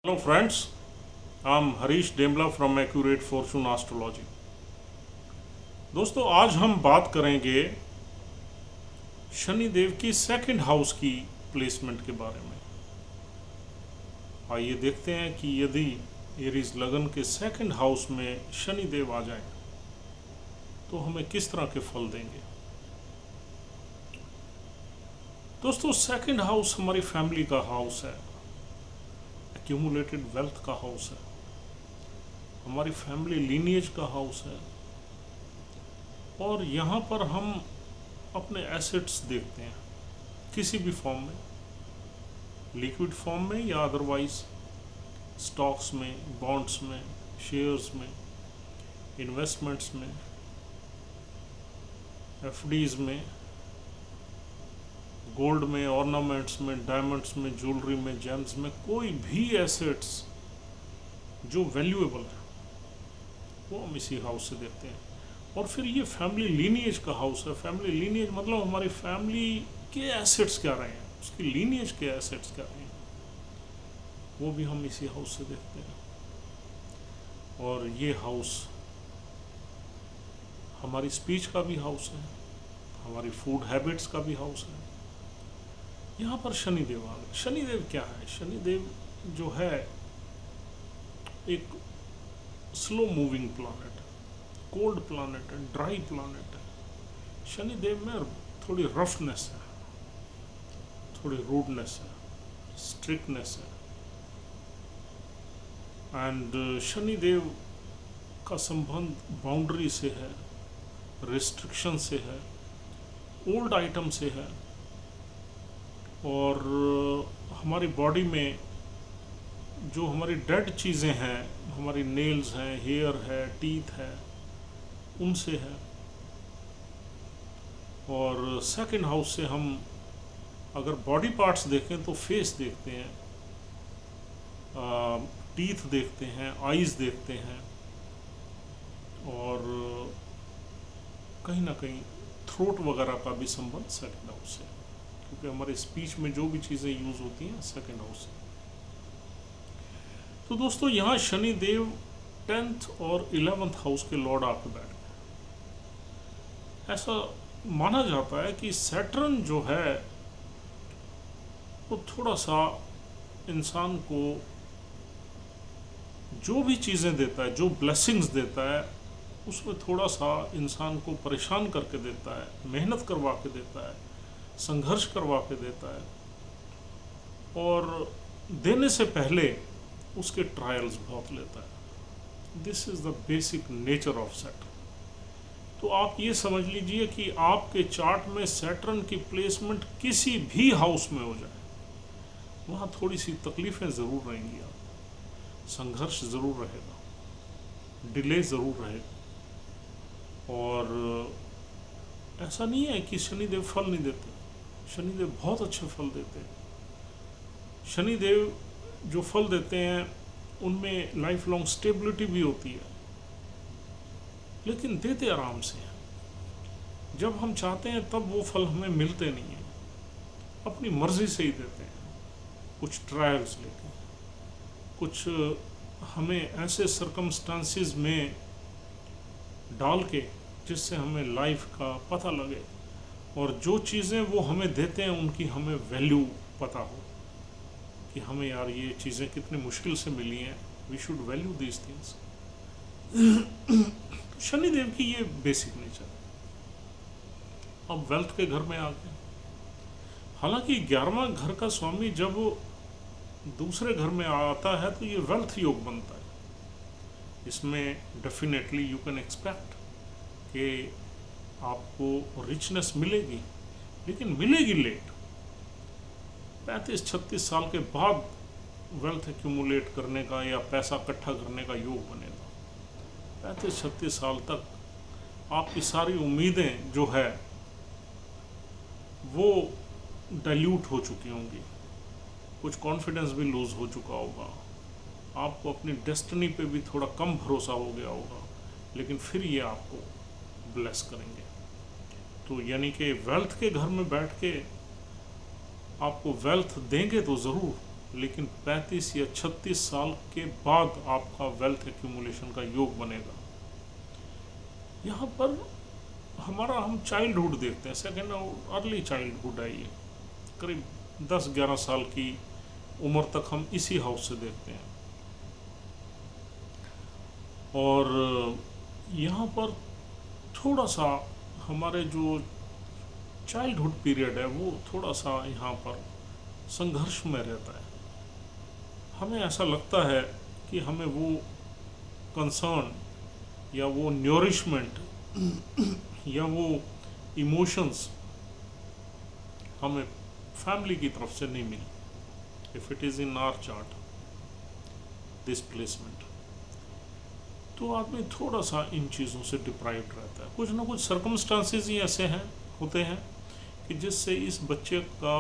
Hello friends, I'm Harish Demla from Accurate Fortune Astrology। दोस्तों आज हम बात करेंगे शनि देव की सेकंड हाउस की प्लेसमेंट के बारे में। आइए देखते हैं कि यदि एरीज लगन के सेकंड हाउस में शनि देव आ जाएं तो हमें किस तरह के फल देंगे। दोस्तों सेकंड हाउस हमारी फैमिली का हाउस है, एक्यूमुलेटेड वेल्थ का हाउस है, हमारी फैमिली लीनिएज का हाउस है और यहाँ पर हम अपने एसेट्स देखते हैं किसी भी फॉर्म में, लिक्विड फॉर्म में या अदरवाइज स्टॉक्स में, बॉन्ड्स में, शेयर्स में, इन्वेस्टमेंट्स में, एफडीज में, गोल्ड में, ऑर्नामेंट्स में, डायमंड्स में, ज्वेलरी में, जेम्स में, कोई भी एसेट्स जो वैल्यूएबल है वो हम इसी हाउस से देखते हैं। और फिर ये फैमिली लीनिएज का हाउस है। फैमिली लीनिएज मतलब हमारी फैमिली के एसेट्स क्या रहे हैं, उसकी लीनिएज के एसेट्स क्या रहे हैं, वो भी हम इसी हाउस से देखते हैं। और ये हाउस हमारी स्पीच का भी हाउस है, हमारी फूड हैबिट्स का भी हाउस है। यहाँ पर शनिदेव आ गए। शनिदेव क्या है? शनिदेव जो है एक slow moving planet, cold planet है, ड्राई प्लैनेट है। शनिदेव में थोड़ी रफनेस है, थोड़ी रूडनेस है, स्ट्रिक्टनेस है। एंड शनिदेव का संबंध बाउंड्री से है, रिस्ट्रिक्शन से है, ओल्ड आइटम से है। और हमारी बॉडी में जो हमारी डेड चीज़ें हैं, हमारी नेल्स हैं, हेयर है, टीथ है, उनसे है। और सेकंड हाउस से हम अगर बॉडी पार्ट्स देखें तो फेस देखते हैं, टीथ देखते हैं, आईज देखते हैं और कहीं ना कहीं थ्रोट वगैरह का भी संबंध सेकंड हाउस से, क्योंकि हमारे स्पीच में जो भी चीज़ें यूज़ होती हैं सेकंड हाउस से। तो दोस्तों यहाँ शनि देव 10th और 11th हाउस के लॉर्ड आके बैठ गए। ऐसा माना जाता है कि सैटर्न जो है वो थोड़ा सा इंसान को जो भी चीज़ें देता है, जो ब्लेसिंग्स देता है, उसमें थोड़ा सा इंसान को परेशान करके देता है, मेहनत करवा के देता है, संघर्ष करवा के देता है और देने से पहले उसके ट्रायल्स बहुत लेता है। This is the basic nature of Saturn. तो आप ये समझ लीजिए कि आपके चार्ट में सैटर्न की प्लेसमेंट किसी भी हाउस में हो जाए, वहाँ थोड़ी सी तकलीफ़ें ज़रूर रहेंगी, आप संघर्ष ज़रूर रहेगा, डिले ज़रूर रहेगा। और ऐसा नहीं है कि शनिदेव फल नहीं देते, शनिदेव बहुत अच्छे फल देते हैं। शनिदेव जो फल देते हैं उनमें लाइफ लॉन्ग स्टेबिलिटी भी होती है, लेकिन देते आराम से हैं। जब हम चाहते हैं तब वो फल हमें मिलते नहीं हैं, अपनी मर्जी से ही देते हैं, कुछ ट्रायल्स लेके, कुछ हमें ऐसे सर्कमस्टांसिस में डाल के जिससे हमें लाइफ का पता लगे और जो चीज़ें वो हमें देते हैं उनकी हमें वैल्यू पता हो कि हमें यार ये चीज़ें कितनी मुश्किल से मिली हैं, we should value these things. Shanidev की ये बेसिक नेचर। अब वेल्थ के घर में आ गए। हालांकि 11वां घर का स्वामी जब दूसरे घर में आता है तो ये वेल्थ योग बनता है। इसमें डेफिनेटली यू कैन एक्सपेक्ट कि आपको रिचनेस मिलेगी, लेकिन मिलेगी लेट। 35-36 साल के बाद वेल्थ एक्यूमुलेट करने का या पैसा इकट्ठा करने का योग बनेगा। 35-36 साल तक आपकी सारी उम्मीदें जो है वो डाइल्यूट हो चुकी होंगी, कुछ कॉन्फिडेंस भी लूज़ हो चुका होगा, आपको अपनी डेस्टिनी पे भी थोड़ा कम भरोसा हो गया होगा, लेकिन फिर ये आपको ब्लेस करेंगे। तो यानी कि वेल्थ के घर में बैठ के आपको वेल्थ देंगे तो ज़रूर, लेकिन 35 या 36 साल के बाद आपका वेल्थ एक्यूमुलेशन का योग बनेगा। यहाँ पर हम चाइल्डहुड देखते हैं, सेकेंड अर्ली चाइल्डहुड है ये, करीब 10-11 साल की उम्र तक हम इसी हाउस से देखते हैं। और यहाँ पर थोड़ा सा हमारे जो चाइल्डहुड पीरियड है वो थोड़ा सा यहाँ पर संघर्ष में रहता है। हमें ऐसा लगता है कि हमें वो कंसर्न या वो न्यूरिशमेंट या वो इमोशंस हमें फैमिली की तरफ से नहीं मिली। If it is in our chart this placement, तो आदमी थोड़ा सा इन चीज़ों से डिप्राइव्ड रहता है। कुछ ना कुछ सर्कमस्टांसेस ही ऐसे होते हैं कि जिससे इस बच्चे का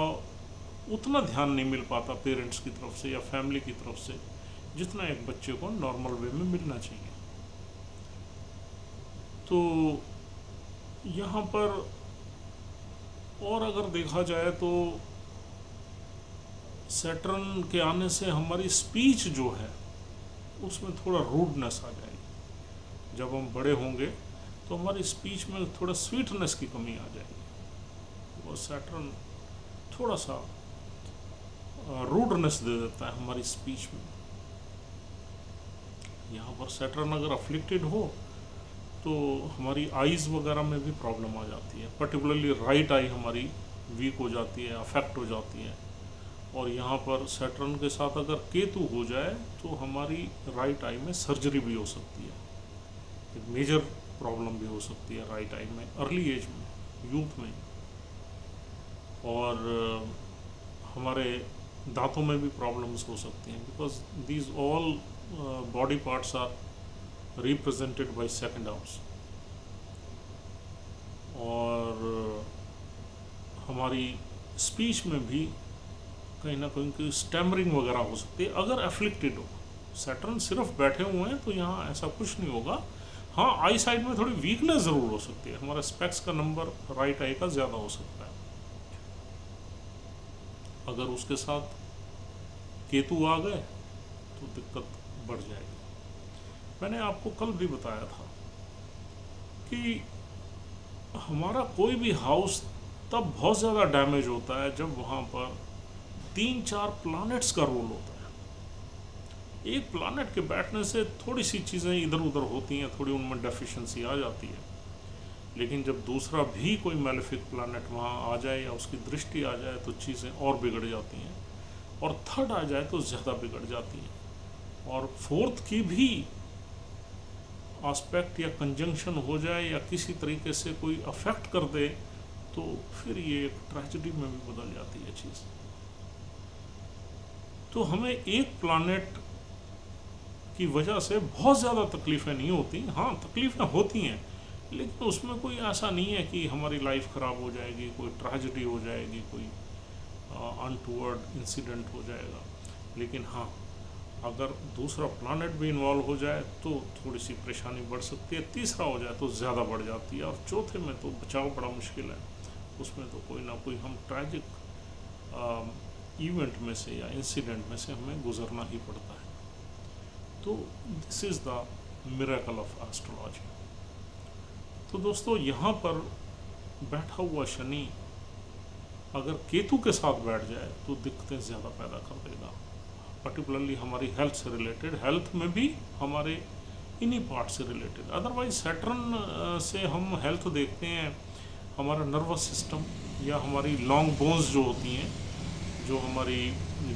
उतना ध्यान नहीं मिल पाता पेरेंट्स की तरफ से या फैमिली की तरफ से जितना एक बच्चे को नॉर्मल वे में मिलना चाहिए। तो यहाँ पर और अगर देखा जाए तो सैटर्न के आने से हमारी स्पीच जो है उसमें थोड़ा रूडनेस आ जाएगी। जब हम बड़े होंगे तो हमारी स्पीच में थोड़ा स्वीटनेस की कमी आ जाएगी। वो सैटर्न थोड़ा सा रूडनेस दे देता है हमारी स्पीच में। यहाँ पर सैटर्न अगर अफ्लिक्टेड हो तो हमारी आईज़ वगैरह में भी प्रॉब्लम आ जाती है, पर्टिकुलरली राइट आई हमारी वीक हो जाती है, अफेक्ट हो जाती है। और यहाँ पर सैटर्न के साथ अगर केतु हो जाए तो हमारी राइट आई में सर्जरी भी हो सकती है, एक मेजर प्रॉब्लम भी हो सकती है राइट आई में अर्ली एज में, यूथ में। और हमारे दांतों में भी प्रॉब्लम्स हो सकती हैं, because these all body parts are represented by second house. और हमारी स्पीच में भी कहीं ना कहीं स्टैमरिंग वगैरह हो सकती है अगर एफ्लिक्टेड हो। सैटर्न सिर्फ बैठे हुए हैं तो यहाँ ऐसा कुछ नहीं होगा। हाँ, आई साइड में थोड़ी वीकनेस ज़रूर हो सकती है, हमारा स्पेक्स का नंबर राइट आई का ज़्यादा हो सकता है। अगर उसके साथ केतु आ गए तो दिक्कत बढ़ जाएगी। मैंने आपको कल भी बताया था कि हमारा कोई भी हाउस तब बहुत ज़्यादा डैमेज होता है जब वहाँ पर 3-4 प्लैनेट्स का रोल होता है। एक प्लैनेट के बैठने से थोड़ी सी चीज़ें इधर उधर होती हैं, थोड़ी उनमें डेफिशिएंसी आ जाती है। लेकिन जब दूसरा भी कोई मैलेफिक प्लैनेट वहाँ आ जाए या उसकी दृष्टि आ जाए तो चीज़ें और बिगड़ जाती हैं, और थर्ड आ जाए तो ज़्यादा बिगड़ जाती हैं, और फोर्थ की भी एस्पेक्ट या कंजंक्शन हो जाए या किसी तरीके से कोई अफेक्ट कर दे तो फिर ये एक ट्रेजेडी में भी बदल जाती है चीज़। तो हमें एक प्लैनेट की वजह से बहुत ज़्यादा तकलीफ़ें नहीं होती। हाँ, तकलीफ़ें होती हैं, लेकिन उसमें कोई ऐसा नहीं है कि हमारी लाइफ ख़राब हो जाएगी, कोई ट्रेजेडी हो जाएगी, कोई अनटूवर्ड इंसिडेंट हो जाएगा। लेकिन हाँ, अगर दूसरा प्लैनेट भी इन्वॉल्व हो जाए तो थोड़ी सी परेशानी बढ़ सकती है, तीसरा हो जाए तो ज़्यादा बढ़ जाती है, और चौथे में तो बचाव बड़ा मुश्किल है। उसमें तो कोई ना कोई हम ट्रैजिक इवेंट में से या इंसिडेंट में से हमें गुजरना ही पड़ता है। तो this is the miracle of astrology. तो दोस्तों, यहाँ पर बैठा हुआ शनि अगर केतु के साथ बैठ जाए तो दिक्कतें ज़्यादा पैदा कर देगा, पर्टिकुलरली हमारी हेल्थ से रिलेटेड, हेल्थ में भी हमारे इन्हीं पार्ट से रिलेटेड। अदरवाइज सैटर्न से हम हेल्थ देखते हैं, हमारा नर्वस सिस्टम या हमारी लॉन्ग बोन्स जो होती हैं, जो हमारी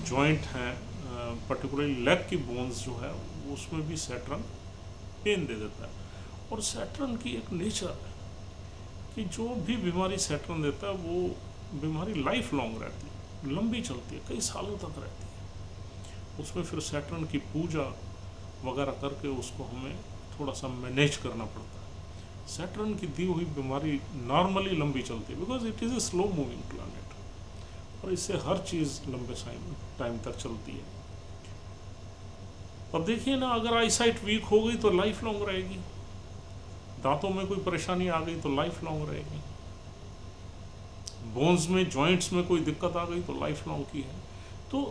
जॉइंट हैं, पर्टिकुलरली लेग की बोन्स जो है उसमें भी सैटर्न पेन दे देता है। और सैटर्न की एक नेचर है कि जो भी बीमारी सैटर्न देता है वो बीमारी लाइफ लॉन्ग रहती है, लंबी चलती है, कई सालों तक रहती है। उसमें फिर सैटर्न की पूजा वगैरह करके उसको हमें थोड़ा सा मैनेज करना पड़ता है। सैटर्न की दी हुई बीमारी नॉर्मली लंबी चलती है, because it is a slow moving planet, और इससे हर चीज़ लंबे टाइम तक चलती है। अब देखिए ना, अगर आईसाइट वीक हो गई तो लाइफ लॉन्ग रहेगी, दांतों में कोई परेशानी आ गई तो लाइफ लॉन्ग रहेगी, बोन्स में जॉइंट्स में कोई दिक्कत आ गई तो लाइफ लॉन्ग की है। तो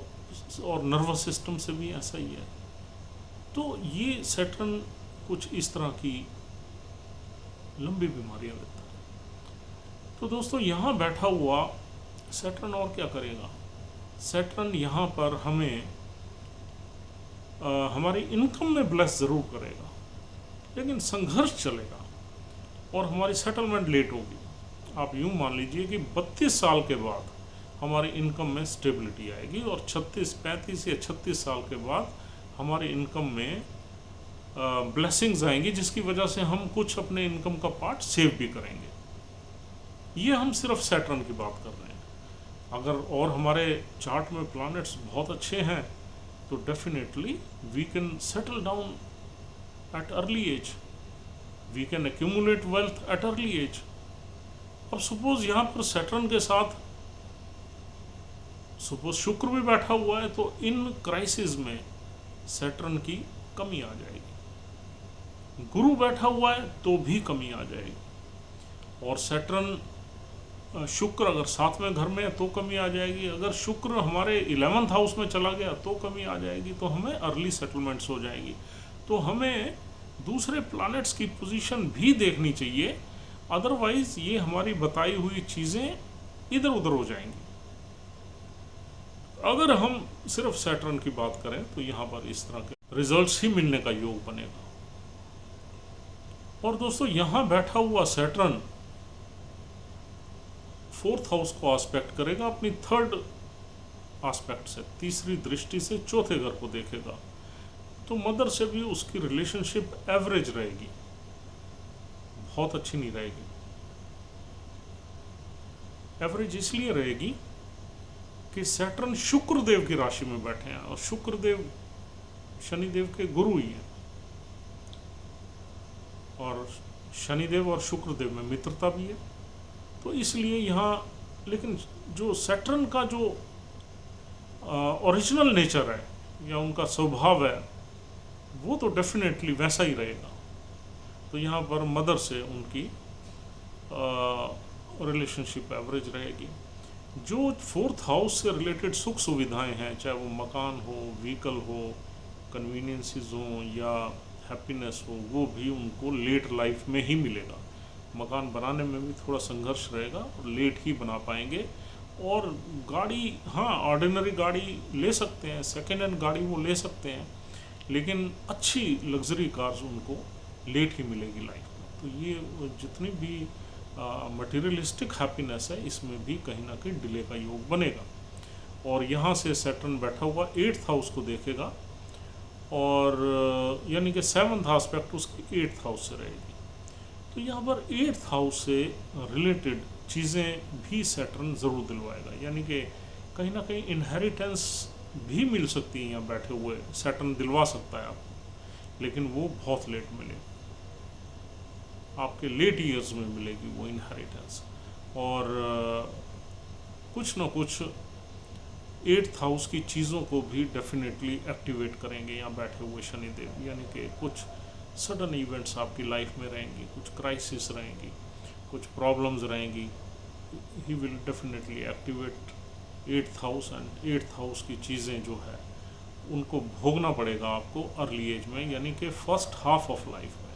और नर्वस सिस्टम से भी ऐसा ही है। तो ये सैटर्न कुछ इस तरह की लंबी बीमारियां देता है। तो दोस्तों यहाँ बैठा हुआ सैटर्न और क्या करेगा? सैटर्न यहाँ पर हमें हमारी इनकम में ब्लेस ज़रूर करेगा, लेकिन संघर्ष चलेगा और हमारी सेटलमेंट लेट होगी। आप यूँ मान लीजिए कि 32 साल के बाद हमारी इनकम में स्टेबिलिटी आएगी और 35 या 36 साल के बाद हमारी इनकम में ब्लेसिंग्स आएंगी, जिसकी वजह से हम कुछ अपने इनकम का पार्ट सेव भी करेंगे। ये हम सिर्फ सैटर्न की बात कर रहे हैं। अगर और हमारे चार्ट में प्लैनेट्स बहुत अच्छे हैं तो definitely we can settle down at early age, we can accumulate wealth at early age. अब सपोज यहाँ पर सैटर्न के साथ सपोज शुक्र भी बैठा हुआ है, तो इन क्राइसिस में सैटर्न की कमी आ जाएगी। गुरु बैठा हुआ है तो भी कमी आ जाएगी। और सैटर्न शुक्र अगर 7वें घर में है तो कमी आ जाएगी। अगर शुक्र हमारे 11th हाउस में चला गया तो कमी आ जाएगी। तो हमें अर्ली सेटलमेंट्स हो जाएगी। तो हमें दूसरे प्लैनेट्स की पोजीशन भी देखनी चाहिए, अदरवाइज ये हमारी बताई हुई चीज़ें इधर उधर हो जाएंगी। अगर हम सिर्फ सैटर्न की बात करें तो यहाँ पर इस तरह के रिजल्ट्स ही मिलने का योग बनेगा। और दोस्तों यहाँ बैठा हुआ सैटर्न 4th हाउस को एस्पेक्ट करेगा अपनी 3rd एस्पेक्ट से, तीसरी दृष्टि से 4थे घर को देखेगा। तो मदर से भी उसकी रिलेशनशिप एवरेज रहेगी, बहुत अच्छी नहीं रहेगी। एवरेज इसलिए रहेगी कि सैटर्न शुक्रदेव की राशि में बैठे हैं और शुक्रदेव शनिदेव के गुरु ही हैं। और शनिदेव और शुक्रदेव में मित्रता भी है। तो इसलिए यहाँ, लेकिन जो सैटर्न का जो ओरिजिनल नेचर है या उनका स्वभाव है वो तो डेफिनेटली वैसा ही रहेगा। तो यहाँ पर मदर से उनकी रिलेशनशिप एवरेज रहेगी। जो 4th हाउस से रिलेटेड सुख सुविधाएं हैं, चाहे वो मकान हो, व्हीकल हो, कन्वीनियंसेस हो या हैप्पीनेस हो, वो भी उनको लेट लाइफ में ही मिलेगा। मकान बनाने में भी थोड़ा संघर्ष रहेगा और लेट ही बना पाएंगे। और गाड़ी, हाँ ऑर्डिनरी गाड़ी ले सकते हैं, सेकेंड हैंड गाड़ी वो ले सकते हैं, लेकिन अच्छी लग्जरी कार्स उनको लेट ही मिलेगी लाइफ में। तो ये जितनी भी मटेरियलिस्टिक हैप्पीनेस है इसमें भी कहीं ना कहीं डिले का योग बनेगा। और यहाँ से सैटर्न बैठा हुआ 8th हाउस को देखेगा और यानी कि 7th एस्पेक्ट उसकी 8th हाउस से रहेगी। तो यहाँ पर 8th हाउस से रिलेटेड चीज़ें भी सैटर्न ज़रूर दिलवाएगा, यानी कि कहीं ना कहीं इनहेरिटेंस भी मिल सकती है। यहाँ बैठे हुए सैटर्न दिलवा सकता है आपको, लेकिन वो बहुत लेट मिलेगी, आपके लेट ईयर्स में मिलेगी वो इनहेरिटेंस। और कुछ ना कुछ 8th हाउस की चीज़ों को भी डेफिनेटली एक्टिवेट करेंगे यहाँ बैठे हुए शनिदेव, यानी कि कुछ सडन इवेंट्स आपकी लाइफ में रहेंगी, कुछ क्राइसिस रहेंगी, कुछ प्रॉब्लम्स रहेंगी। ही will definitely activate 8th house and 8th house की चीज़ें जो है उनको भोगना पड़ेगा आपको अर्ली एज में, यानी कि फर्स्ट हाफ ऑफ लाइफ में।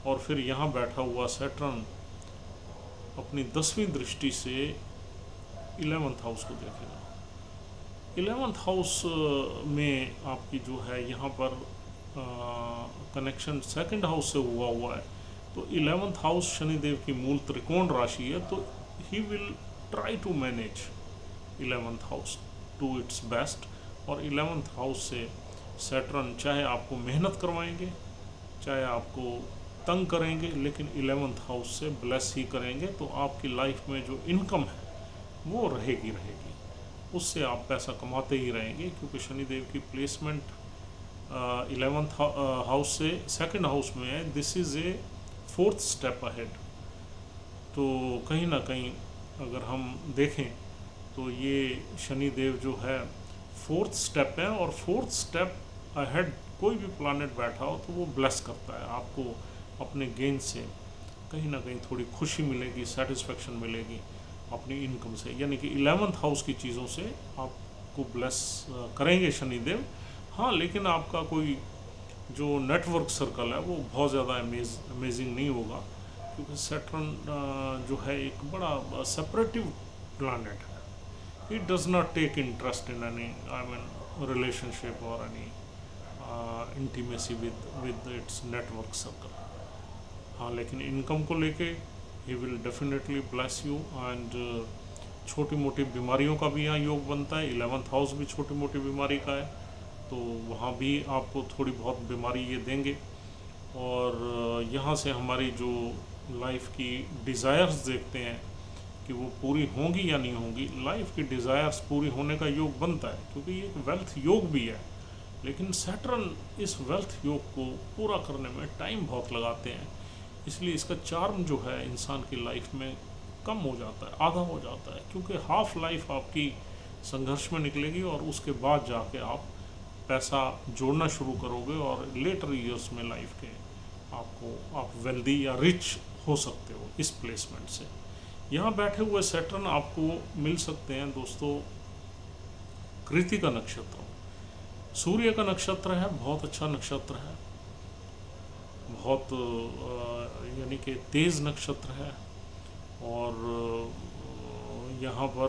और फिर यहाँ बैठा हुआ सैटर्न अपनी 10वीं दृष्टि से 11th हाउस को देखेगा। 11th हाउस में आपकी जो है यहाँ पर कनेक्शन 2nd हाउस से हुआ है। तो 11th हाउस शनिदेव की मूल त्रिकोण राशि है, तो he will try to manage 11th house to its best. और 11th हाउस से सैटर्न चाहे आपको मेहनत करवाएंगे, चाहे आपको तंग करेंगे, लेकिन 11th हाउस से ब्लेस ही करेंगे। तो आपकी लाइफ में जो इनकम है वो रहेगी, उससे आप पैसा कमाते ही रहेंगे, क्योंकि शनिदेव की प्लेसमेंट 11th हाउस से 2nd हाउस में है। This is a 4th step ahead. तो कहीं ना कहीं अगर हम देखें तो ये शनिदेव जो है 4th स्टेप है, और 4th स्टेप अहेड कोई भी प्लैनेट बैठा हो तो वो ब्लेस करता है आपको। अपने गेन से कहीं ना कहीं थोड़ी खुशी मिलेगी, सेटिस्फेक्शन मिलेगी अपनी इनकम से, यानी कि 11th हाउस की चीज़ों से आप आपको ब्लेस करेंगे शनिदेव। हाँ, लेकिन आपका कोई जो नेटवर्क सर्कल है वो बहुत ज़्यादा अमेजिंग नहीं होगा, क्योंकि सैटर्न जो है एक बड़ा सेपरेटिव प्लानट है। It does not take interest in any I mean relationship और any intimacy with its network circle. हाँ, लेकिन इनकम को लेके ही will definitely bless you. And छोटी मोटी बीमारियों का भी यहाँ योग बनता है। 11th हाउस भी छोटी मोटी बीमारी का है, तो वहाँ भी आपको थोड़ी बहुत बीमारी ये देंगे। और यहाँ से हमारी जो लाइफ की डिज़ायर्स देखते हैं कि वो पूरी होंगी या नहीं होंगी। लाइफ की डिज़ायर्स पूरी होने का योग बनता है, क्योंकि ये एक वेल्थ योग भी है। लेकिन सैटर्न इस वेल्थ योग को पूरा करने में टाइम बहुत लगाते हैं, इसलिए इसका चार्म जो है इंसान की लाइफ में कम हो जाता है, आधा हो जाता है। क्योंकि हाफ लाइफ आपकी संघर्ष में निकलेगी और उसके बाद जाके आप पैसा जोड़ना शुरू करोगे और लेटर ईयर्स में लाइफ के आप वेल्दी या रिच हो सकते हो इस प्लेसमेंट से। यहाँ बैठे हुए सैटर्न आपको मिल सकते हैं दोस्तों कृतिका नक्षत्र। सूर्य का नक्षत्र है, बहुत अच्छा नक्षत्र है, बहुत यानी कि तेज़ नक्षत्र है। और यहाँ पर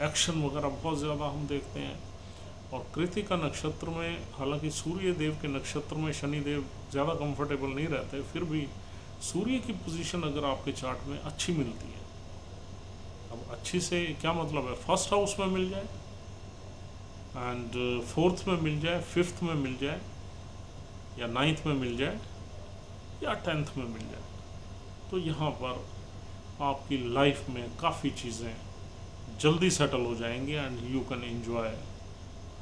एक्शन वगैरह बहुत ज़्यादा हम देखते हैं। और कृतिका नक्षत्र में, हालांकि सूर्य देव के नक्षत्र में शनिदेव ज़्यादा कंफर्टेबल नहीं रहते, फिर भी सूर्य की पोजीशन अगर आपके चार्ट में अच्छी मिलती है, अब अच्छी से क्या मतलब है, फर्स्ट हाउस में मिल जाए एंड फोर्थ में मिल जाए, फिफ्थ में मिल जाए, या नाइन्थ में मिल जाए, या 10th में मिल जाए, तो यहाँ पर आपकी लाइफ में काफ़ी चीज़ें जल्दी सेटल हो जाएंगी and you can enjoy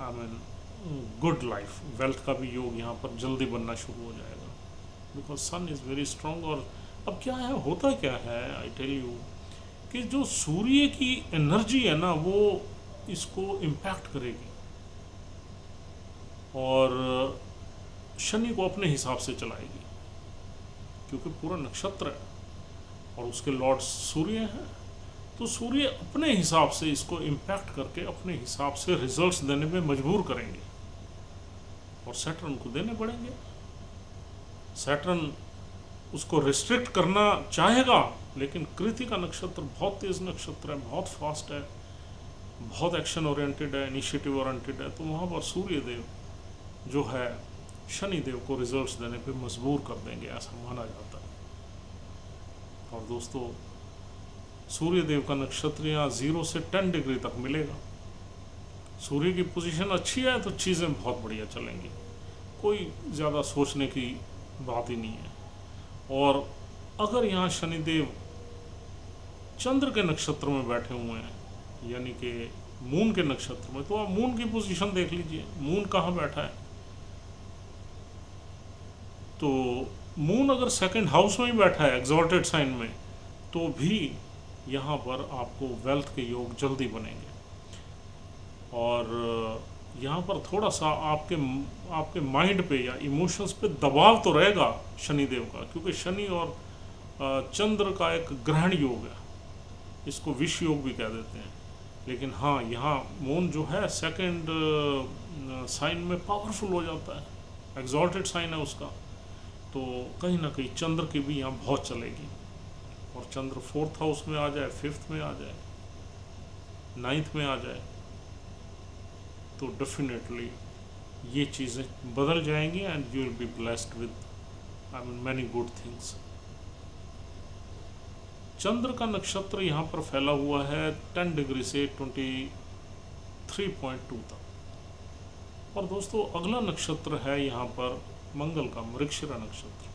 I mean good life. Wealth का भी योग यहाँ पर जल्दी बनना शुरू हो जाएगा, because sun is very strong. और अब क्या है, होता क्या है, आई टेल यू कि जो सूर्य की एनर्जी है ना, वो इसको इम्पैक्ट करेगी और शनि को अपने हिसाब से चलाएगी, क्योंकि पूरा नक्षत्र है और उसके लॉर्ड सूर्य हैं। तो सूर्य अपने हिसाब से इसको इम्पैक्ट करके अपने हिसाब से रिजल्ट्स देने में मजबूर करेंगे और सैटर्न को देने पड़ेंगे। सैटर्न उसको रिस्ट्रिक्ट करना चाहेगा, लेकिन कृतिका नक्षत्र बहुत तेज नक्षत्र है, बहुत फास्ट है, बहुत एक्शन ओरिएंटेड है, इनिशिएटिव ओरिएंटेड है। तो वहाँ पर सूर्य देव जो है शनि देव को रिजल्ट्स देने पे मजबूर कर देंगे, ऐसा माना जाता है। और दोस्तों सूर्य देव का नक्षत्र यहाँ 0 से 10 डिग्री तक मिलेगा। सूर्य की पोजीशन अच्छी है तो चीज़ें बहुत बढ़िया चलेंगी, कोई ज़्यादा सोचने की बात ही नहीं है। और अगर यहाँ शनिदेव चंद्र के नक्षत्र में बैठे हुए हैं, यानी कि मून के नक्षत्र में, तो आप मून की पोजीशन देख लीजिए, मून कहाँ बैठा है। तो मून अगर सेकंड हाउस में ही बैठा है एक्सॉल्टेड साइन में, तो भी यहाँ पर आपको वेल्थ के योग जल्दी बनेंगे। और यहाँ पर थोड़ा सा आपके माइंड पे या इमोशंस पे दबाव तो रहेगा शनिदेव का, क्योंकि शनि और चंद्र का एक ग्रहण योग है, इसको विष योग भी कह देते हैं। लेकिन हाँ, यहाँ मून जो है सेकंड साइन में पावरफुल हो जाता है, एक्सॉल्टेड साइन है उसका, तो कहीं ना कहीं चंद्र की भी यहाँ बहुत चलेगी। और चंद्र 4th हाउस में आ जाए, 5th में आ जाए, 9th में आ जाए, तो डेफिनेटली ये चीज़ें बदल जाएंगी and you will be blessed with I mean many good things. चंद्र का नक्षत्र यहाँ पर फैला हुआ है 10 डिग्री से 23.2 तक। और दोस्तों अगला नक्षत्र है यहाँ पर मंगल का, मृगशिरा नक्षत्र।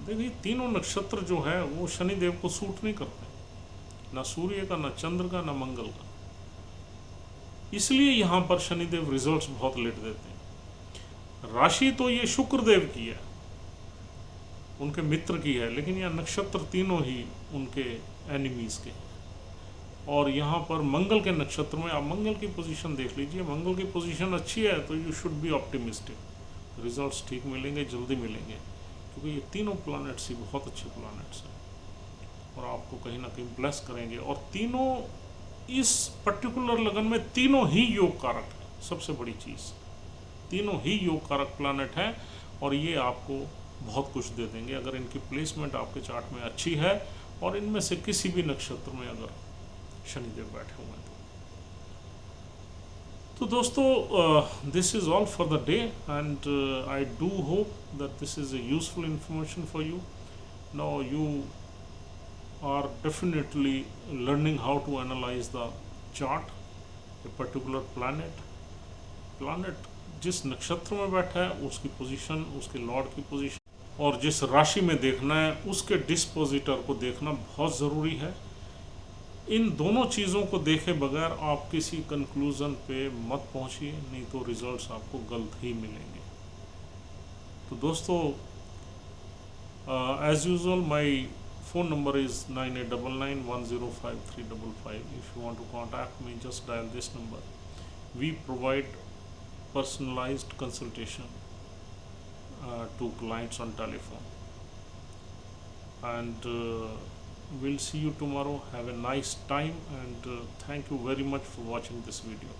देखिए तीनों नक्षत्र जो है वो शनि देव को सूट नहीं करते, ना सूर्य का, ना चंद्र का, ना मंगल का। इसलिए यहाँ पर शनिदेव रिजल्ट्स बहुत लेट देते हैं। राशि तो ये शुक्र देव की है, उनके मित्र की है, लेकिन यह नक्षत्र तीनों ही उनके एनिमीज के हैं। और यहाँ पर मंगल के नक्षत्र में आप मंगल की पोजीशन देख लीजिए, मंगल की पोजीशन अच्छी है तो you should be optimistic, results ठीक मिलेंगे, जल्दी मिलेंगे, क्योंकि ये तीनों प्लैनेट्स ही बहुत अच्छे प्लैनेट्स हैं और आपको कहीं ना कहीं ब्लेस करेंगे। और तीनों इस पर्टिकुलर लगन में तीनों ही योग कारक है। सबसे बड़ी चीज़, तीनों ही योग कारक प्लानट हैं और ये आपको बहुत कुछ दे देंगे अगर इनकी प्लेसमेंट आपके चार्ट में अच्छी है और इनमें से किसी भी नक्षत्र में अगर शनिदेव बैठे हुए हैं तो दोस्तों this is all for the day and I do hope that this is a useful information for you. Now you are definitely learning how to analyze the chart, a particular planet जिस नक्षत्र में बैठा है उसकी position, उसके Lord की position और जिस राशि में देखना है उसके डिस्पोजिटर को देखना बहुत ज़रूरी है। इन दोनों चीज़ों को देखे बगैर आप किसी कंक्लूज़न पे मत पहुंचिए, नहीं तो रिजल्ट्स आपको गलत ही मिलेंगे। तो दोस्तों as usual my phone number is 9899105355. If you want to contact me, just dial this number. We provide personalized consultation to clients on telephone. And we'll see you tomorrow. Have a nice time and thank you very much for watching this video.